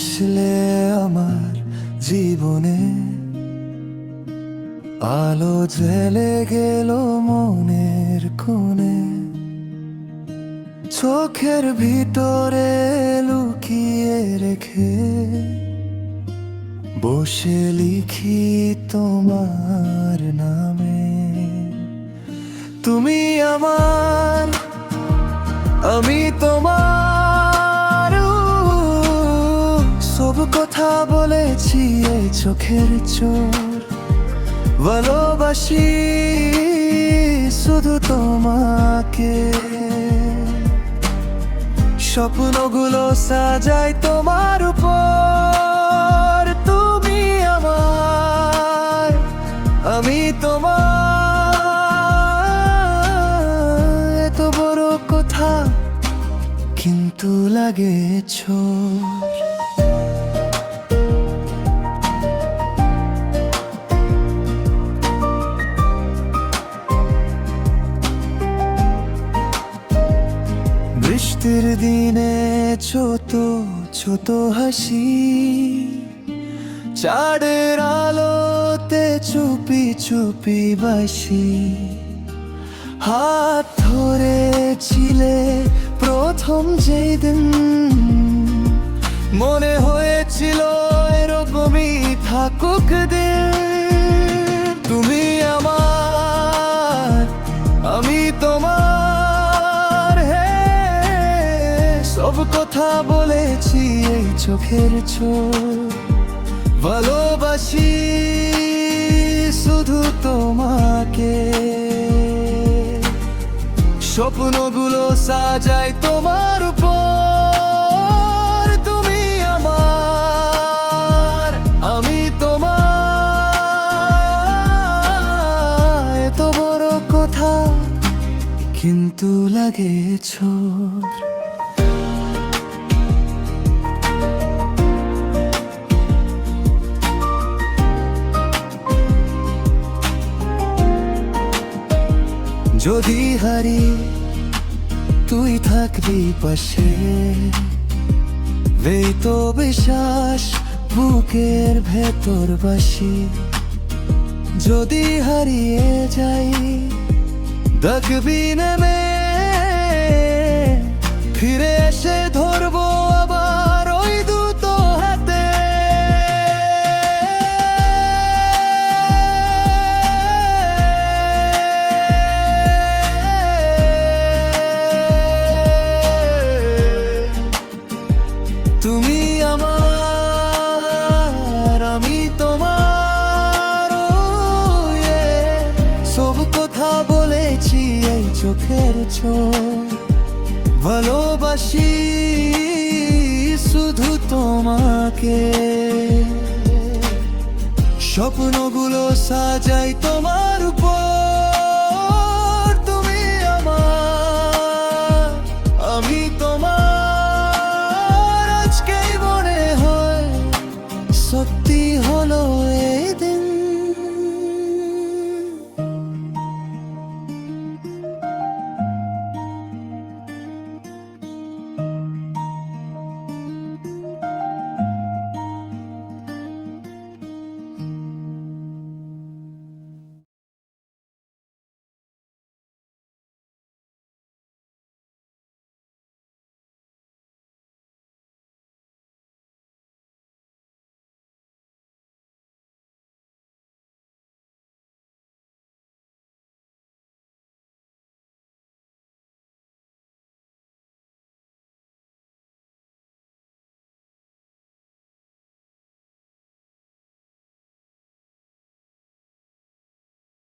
আসলে আমার জীবনে আলো জ্বেলে গেল মনের কোণে, চোখের ভিতরে লুকিয়ে রেখে বসে লিখি তোমার নামে। তুমি আমার, আমি তোমার, সব কথা বলেছি এই চোখের চোর। ভালোবাসি শুধু তোমাকে, স্বপ্নগুলো সাজাই তোমার উপর। তুমি আমার, আমি তোমার, এত বড় কথা কিন্তু লাগে ছোট। বৃষ্টির দিনে ছোট ছোট হাসি, চাঁদের আলোতে চুপি চুপি বাসি, হাত ধরেছিলে প্রথম যেই দিন, মনে হয়েছিল এরকমই থাকুক দিন। তুমি আমার, আমি তোমার, সব কথা বলেছি এই চোখের চোখ। ভালোবাসি শুধু তোমাকে, স্বপ্নগুলো সাজাই তোমার উপর। তুমি আমার, আমি তোমার, এত বড় কথা কিন্তু লাগে ছোট। যদি হারি তুই থাকবি পাশে, এই তো বিশ্বাস বুকের ভেতর বাসি। যদি হারিয়ে যাই দেখবি নেমে, ফিরে এসে ধরবো আবার ওই দুটো হাতে। তুমি আমার, আমি তোমার, সব কথা বলেছি এই চোখের চোখ। ভালোবাসি শুধু তোমাকে, স্বপ্নগুলো সাজাই তোমার উপর। তুমি আমার, আমি তোমার, আজকেই মনে হয় সত্যি হলো এই দিন।